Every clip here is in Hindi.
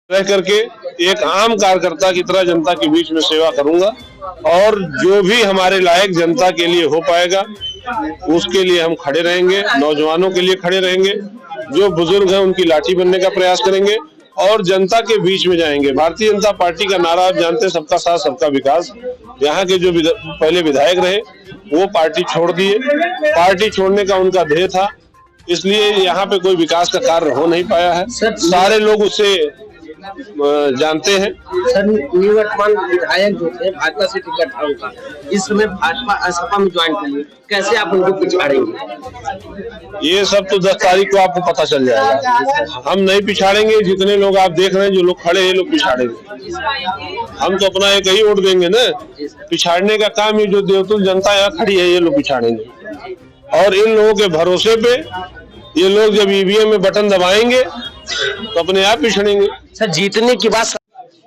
रह करके एक आम कार्यकर्ता की तरह जनता के बीच में सेवा करूंगा और जो भी हमारे लायक जनता के लिए हो पाएगा उसके लिए हम खड़े रहेंगे, नौजवानों के लिए खड़े रहेंगे, जो बुजुर्ग हैं उनकी लाठी बनने का प्रयास करेंगे और जनता के बीच में जाएंगे। भारतीय जनता पार्टी का नारा आप जानते हैं, सबका साथ सबका विकास। यहाँ के जो पहले विधायक रहे वो पार्टी छोड़ दिए, पार्टी छोड़ने का उनका ध्येय था, इसलिए यहाँ पे कोई विकास का कार्य हो नहीं पाया है। सारे लोग उससे जानते हैं। सर, निवर्तमान विधायक जो थे भाजपा से टिकट था उनका, इस समय भाजपा सपा में ज्वाइन करिए, कैसे आप उनको पिछाड़ेंगे? ये सब तो 10 तारीख को आपको पता चल जाएगा। हम नहीं पिछाड़ेंगे, जितने लोग आप देख रहे हैं जो लोग खड़े हैं लोग पिछाड़ेंगे। हम तो अपना एक ही वोट देंगे ना, पिछाड़ने का काम ये जो देवतुल जनता यहाँ खड़ी है ये लोग पिछाड़ेंगे। और इन लोगों के भरोसे पे ये लोग जब ईवीएम में बटन दबाएंगे तो अपने आप पिछड़ेंगे। सर, जीतने की बात।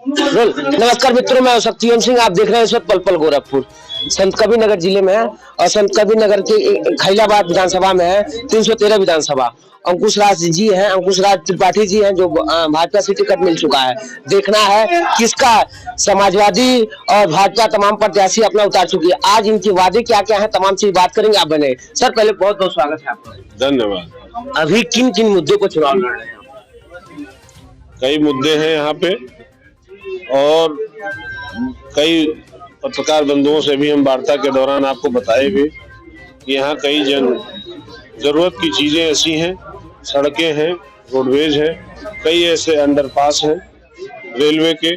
नमस्कार मित्रों, मैं शक्तियों सिंह, आप देख रहे हैं इस वक्त पल गोरखपुर संत कबीर नगर जिले में है और संत कबीर नगर के खैलाबाद विधानसभा में है 313 विधानसभा। अंकुश राज जी हैं, अंकुश राज त्रिपाठी जी हैं जो भाजपा से टिकट मिल चुका है। देखना है किसका समाजवादी और भाजपा तमाम प्रत्याशी अपना उतार चुकी है। आज इनके वादे क्या क्या है तमाम चीज बात करेंगे। आप बने सर, पहले बहुत बहुत स्वागत है आपका। धन्यवाद। अभी किन किन मुद्दों को चुनाव लड़ रहे हैं? कई मुद्दे हैं यहाँ पे और कई पत्रकार बंधुओं से भी हम वार्ता के दौरान आपको बताए भी कि यहाँ कई जरूरत की चीजें ऐसी हैं, सड़कें हैं, रोडवेज है, कई ऐसे अंडरपास हैं रेलवे के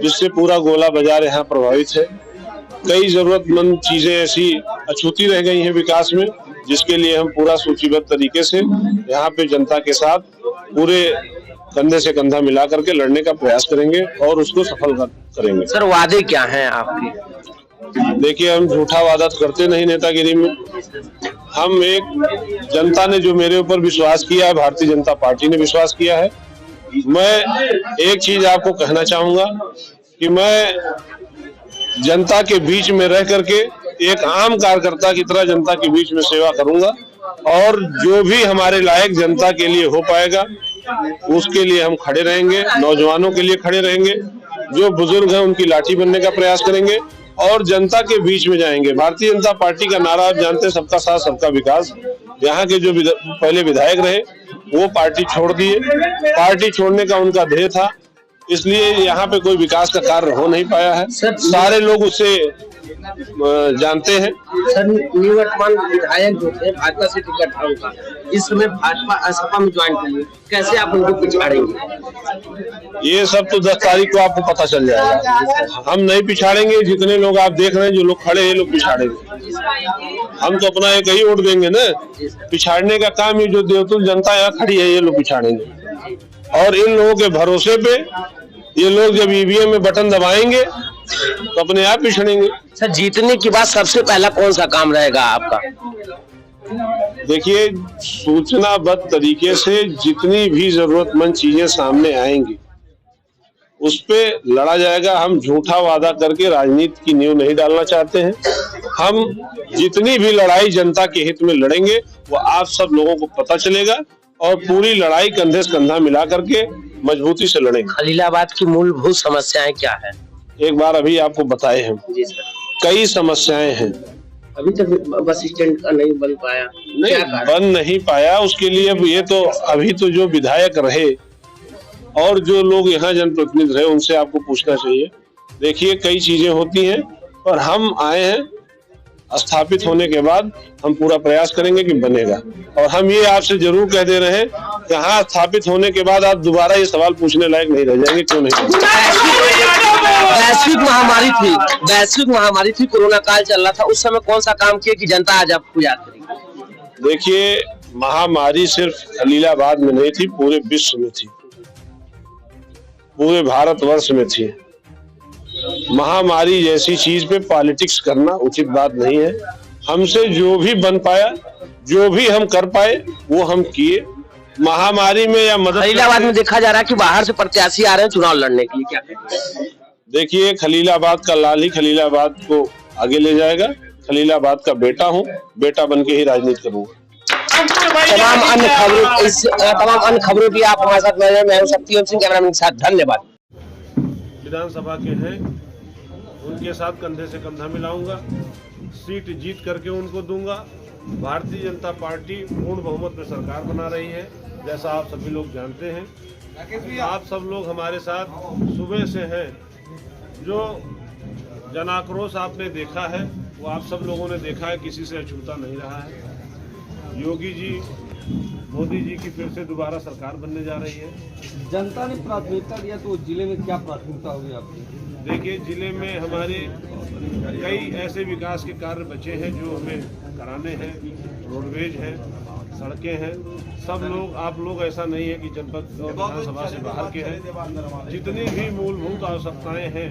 जिससे पूरा गोला बाजार यहाँ प्रभावित है। कई जरूरतमंद चीजें ऐसी अछूती रह गई हैं विकास में, जिसके लिए हम पूरा सूचीबद्ध तरीके से यहाँ पे जनता के साथ पूरे कंधे से कंधा मिला करके लड़ने का प्रयास करेंगे और उसको सफल करेंगे। सर, वादे क्या हैं आपके? देखिए, हम झूठा वादा तो करते नहीं नेतागिरी में। हम एक जनता ने जो मेरे ऊपर विश्वास किया है, भारतीय जनता पार्टी ने विश्वास किया है। मैं एक चीज आपको कहना चाहूंगा कि मैं जनता के बीच में रह करके एक आम कार्यकर्ता की तरह जनता के बीच में सेवा करूंगा और जो भी हमारे लायक जनता के लिए हो पाएगा उसके लिए हम खड़े रहेंगे, नौजवानों के लिए खड़े रहेंगे, जो बुजुर्ग हैं उनकी लाठी बनने का प्रयास करेंगे और जनता के बीच में जाएंगे। भारतीय जनता पार्टी का नारा आप जानते हैं, सबका साथ सबका विकास। यहाँ के जो पहले विधायक रहे वो पार्टी छोड़ दिए, पार्टी छोड़ने का उनका ध्येय था, इसलिए यहाँ पे कोई विकास का कार्य हो नहीं पाया है। सारे लोग उससे जानते हैं। सर, निवर्तमान विधायक जो थे भाजपा से टिकट था उनका, इस समय भाजपा सपा में ज्वाइन करिए, कैसे आप उनको पिछाड़ेंगे? ये सब तो 10 तारीख को आपको पता चल जाएगा। हम नहीं पिछाड़ेंगे, जितने लोग आप देख रहे हैं जो लोग खड़े हैं लोग पिछाड़ेंगे। हम तो अपना एक ही वोट देंगे ना, पिछाड़ने का काम ये जो देवतुल जनता यहाँ खड़ी है ये लोग पिछाड़ेंगे। और इन लोगों के भरोसे पे ये लोग जब ईवीएम में बटन दबाएंगे तो अपने आप पिछड़ेंगे। सर, जीतने के बाद सबसे पहला कौन सा काम रहेगा आपका? देखिए, सूचनाबद्ध तरीके से जितनी भी जरूरतमंद चीजें सामने आएंगी उस पे लड़ा जाएगा। हम झूठा वादा करके राजनीति की नींव नहीं डालना चाहते हैं। हम जितनी भी लड़ाई जनता के हित में लड़ेंगे वो आप सब लोगों को पता चलेगा और पूरी लड़ाई कंधे से कंधा मिला करके मजबूती से लड़ेंगे। खलीलाबाद की मूलभूत समस्याएं क्या है? एक बार अभी आपको बताए हैं। जी सर। कई समस्याएं हैं। अभी तक बस स्टैंड का नहीं बन पाया। नहीं बन नहीं पाया, उसके लिए अब ये तो अभी तो जो विधायक रहे और जो लोग यहाँ जनप्रतिनिधि रहे उनसे आपको पूछना चाहिए। देखिए, कई चीजें होती हैं और हम आए हैं, स्थापित होने के बाद हम पूरा प्रयास करेंगे कि बनेगा। और हम ये आपसे जरूर कह दे रहे हैं कि हाँ, स्थापित होने के बाद आप दोबारा ये सवाल पूछने लायक नहीं रह जाएंगे। क्यों नहीं? वैश्विक महामारी थी, कोरोना काल चल रहा था, उस समय कौन सा काम किया कि जनता आज आपको याद करेगी? देखिए, महामारी सिर्फ खलीलाबाद में नहीं थी, पूरे विश्व में थी, पूरे भारतवर्ष में थी। महामारी जैसी चीज पे पॉलिटिक्स करना उचित बात नहीं है। हमसे जो भी बन पाया, जो भी हम कर पाए वो हम किए। महामारी में या मदद, खलीलाबाद में देखा जा रहा है कि बाहर से प्रत्याशी आ रहे हैं चुनाव लड़ने के लिए, क्या कहेंगे? देखिए, खलीलाबाद का लाल ही खलीलाबाद को आगे ले जाएगा। खलीलाबाद का बेटा हूँ, बेटा बन के ही राजनीति करूंगा। तमाम अन्य खबरों की आप हमारे साथ मैं हूं सत्यम सिंह, कैमरामैन के साथ। धन्यवाद। विधानसभा के हैं, उनके साथ कंधे से कंधा मिलाऊंगा, सीट जीत करके उनको दूंगा। भारतीय जनता पार्टी पूर्ण बहुमत में सरकार बना रही है, जैसा आप सभी लोग जानते हैं। आप सब लोग हमारे साथ सुबह से हैं। जो जनाक्रोश आपने देखा है वो आप सब लोगों ने देखा है, किसी से अछूता नहीं रहा है। योगी जी, मोदी जी की फिर से दोबारा सरकार बनने जा रही है। जनता ने प्राथमिकता दिया तो जिले में क्या प्राथमिकता होगी आपकी? देखिए, जिले में हमारे कई ऐसे विकास के कार्य बचे हैं जो हमें कराने हैं। रोडवेज है, सड़कें हैं। सब लोग, आप लोग ऐसा नहीं है कि जनपद और विधानसभा से बाहर के हैं। जितनी भी मूलभूत आवश्यकताएं हैं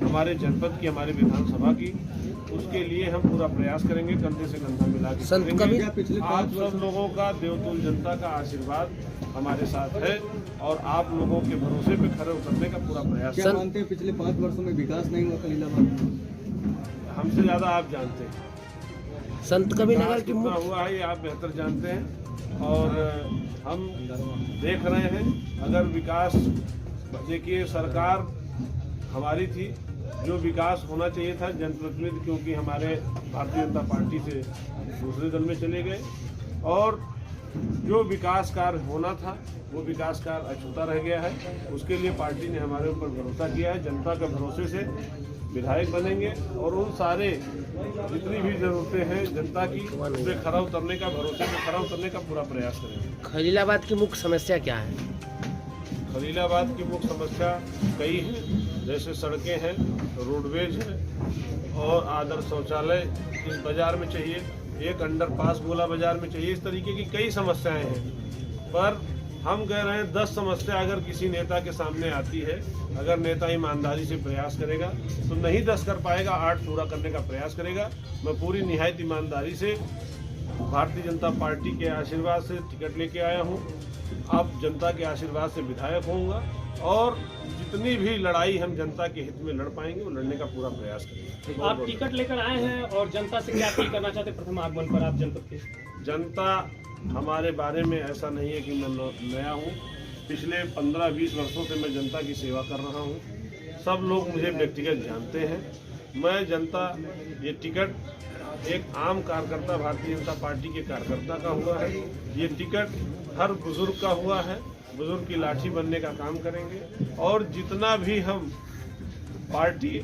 हमारे जनपद की, हमारे विधानसभा की, उसके लिए हम पूरा प्रयास करेंगे, कंधे से कंधा मिला के करेंगे। आप सब लोगों का, देवतुल जनता का आशीर्वाद हमारे साथ है और आप लोगों के भरोसे पे खड़े उतरने का पूरा प्रयास। क्या मानते हैं पिछले 5 वर्षों में विकास नहीं हुआ खलीलाबाद? हमसे ज्यादा आप जानते हैं संत कबीर नगर की कितना हुआ है, ये आप बेहतर जानते हैं। और हम देख रहे हैं, अगर विकास, देखिए सरकार हमारी थी, जो विकास होना चाहिए था, जनप्रतिनिधि क्योंकि हमारे भारतीय जनता पार्टी से दूसरे दल में चले गए और जो विकास कार्य होना था वो विकास कार्य अछूता रह गया है। उसके लिए पार्टी ने हमारे ऊपर भरोसा किया है। जनता के भरोसे से विधायक बनेंगे और उन सारे जितनी भी जरूरतें हैं जनता की, उससे खरा उतरने का, भरोसे से खरा उतरने का पूरा प्रयास करेंगे। खलीलाबाद की मुख्य समस्या क्या है? खलीलाबाद की मुख्य समस्या कई हैं, जैसे सड़कें हैं, रोडवेज है और आदर्श शौचालय इस बाजार में चाहिए, एक अंडरपास गोला बाजार में चाहिए। इस तरीके की कई समस्याएं हैं, पर हम कह रहे हैं 10 समस्या अगर किसी नेता के सामने आती है, अगर नेता ईमानदारी से प्रयास करेगा तो नहीं 10 कर पाएगा, 8 पूरा करने का प्रयास करेगा। मैं पूरी निहायत ईमानदारी से भारतीय जनता पार्टी के आशीर्वाद से टिकट लेके आया हूँ। अब जनता के आशीर्वाद से विधायक होऊंगा और जितनी भी लड़ाई हम जनता के हित में लड़ पाएंगे वो लड़ने का पूरा प्रयास करेंगे। आप टिकट लेकर आए हैं और जनता से क्या अपील करना चाहते हैं प्रथम आगमन पर आप जनपद के? जनता हमारे बारे में ऐसा नहीं है कि मैं नया हूँ। पिछले 15-20 वर्षों से मैं जनता की सेवा कर रहा हूँ। सब लोग मुझे व्यक्तिगत जानते हैं। मैं जनता, ये टिकट एक आम कार्यकर्ता, भारतीय जनता पार्टी के कार्यकर्ता का हुआ है। ये टिकट हर बुजुर्ग का हुआ है। बुजुर्ग की लाठी बनने का काम करेंगे और जितना भी हम पार्टी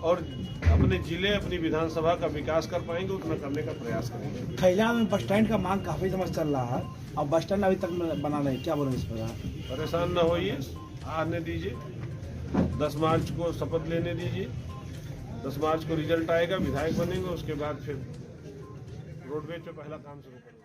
और अपने जिले, अपनी विधानसभा का विकास कर पाएंगे उतना करने का प्रयास करेंगे। खैला में बस स्टैंड का मांग काफी समय चल रहा है और बस स्टैंड अभी तक बना नहीं, क्या बोलेंगे इस पर? परेशान न होइए, आने दीजिए। 10 मार्च को शपथ लेने दीजिए। 10 मार्च को रिजल्ट आएगा, विधायक बनेंगे, उसके बाद फिर रोडवेज पे पहला काम शुरू करेंगे।